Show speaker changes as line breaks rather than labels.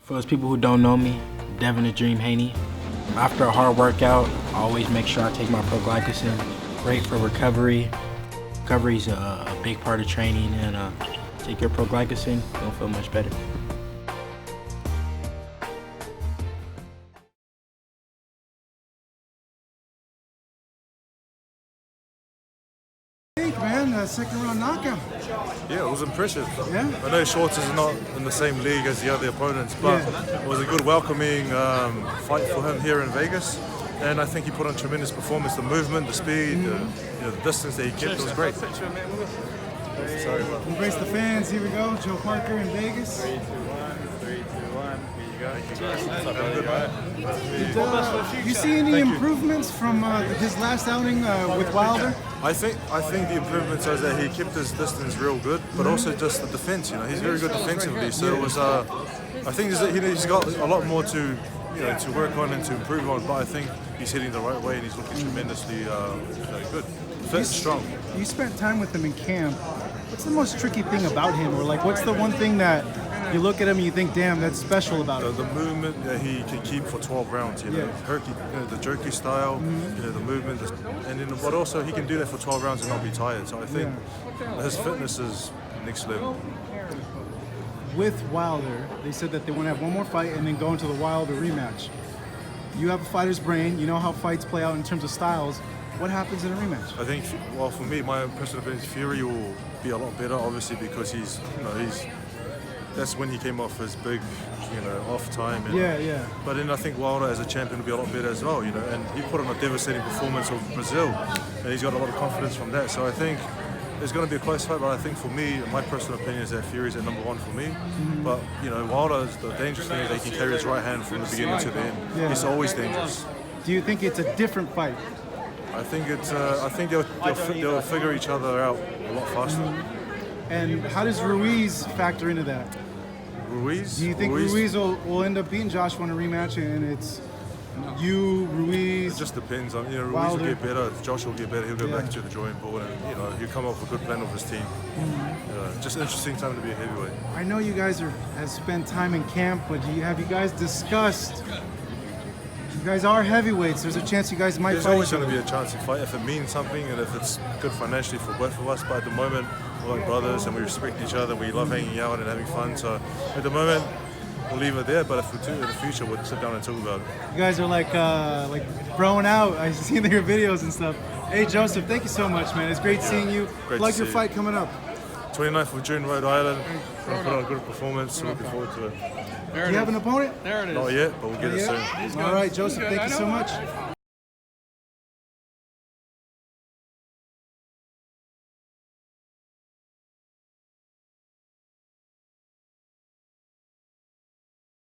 For those people who don't know me, Devin the Dream Haney. After a hard workout, I always make sure I take my pro-glycogen. Great for recovery. Recovery is a big part of training, and take your pro-glycogen, you'll feel much better.
Man, second round knockout.
Yeah, it was impressive.
Yeah?
I know Schwarz is not in the same league as the other opponents, but it was a good welcoming fight for him here in Vegas. And I think he put on tremendous performance. The movement, the speed, the distance that he kept, it was great. Sorry about that.
Embrace the fans. Here we go. Joe Parker in Vegas.
3, 2, 1. Here you go.
You see any improvements from his last outing with Wilder?
I think the improvements is that he kept his distance real good, but also just the defense. You know, he's very good defensively. So it was. I think he's got a lot more to work on and to improve on. But I think he's hitting the right way and he's looking tremendously good, fit, and strong.
You spent time with him in camp. What's the most tricky thing about him, or like what's the one thing that you look at him and you think, damn, that's special about him?
The movement that he can keep for 12 rounds, the jerky style, the movement, but also he can do that for 12 rounds and not be tired. So I think his fitness is next level.
With Wilder, they said that they want to have one more fight and then go into the Wilder rematch. You have a fighter's brain. You know how fights play out in terms of styles. What happens in a rematch?
I think, well, for me, my personal opinion is Fury will be a lot better, obviously, because that's when he came off his big, off time. But then I think Wilder as a champion will be a lot better as well, and he put on a devastating performance of Brazil, and he's got a lot of confidence from that. So I think it's going to be a close fight, but I think for me, my personal opinion is that Fury's at number one for me. But, Wilder, the dangerous thing is that he can carry his right hand from the beginning to the end. He's always dangerous.
Do you think it's a different fight?
I think they'll figure each other out a lot faster.
And how does Ruiz factor into that?
Ruiz?
Do you think Ruiz will end up beating Joshua in a rematch, and it's you, Ruiz?
It just depends. Ruiz will get better. Joshua will get better. He'll go back to the drawing board, and he'll come up with a good plan of his team. Just an interesting time to be a heavyweight.
I know you guys have spent time in camp, but have you guys discussed? You guys are heavyweights. There's a chance you guys might fight.
There's always going to be a chance to fight if it means something and if it's good financially for both of us. But at the moment, we're like brothers and we respect each other. We love hanging out and having fun. So at the moment, we'll leave it there. But if we do in the future, we'll sit down and talk about it.
You guys are like broing out. I've seen your videos and stuff. Hey Joseph, thank you so much, man. It's great seeing you.
Great
like your
see
fight
you.
coming up.
29th of June, Rhode Island. We'll put on a good performance. So looking forward to it.
Do you have an opponent?
There it is.
Not yet, but we'll get it soon.
All right, Joseph, thank you so much.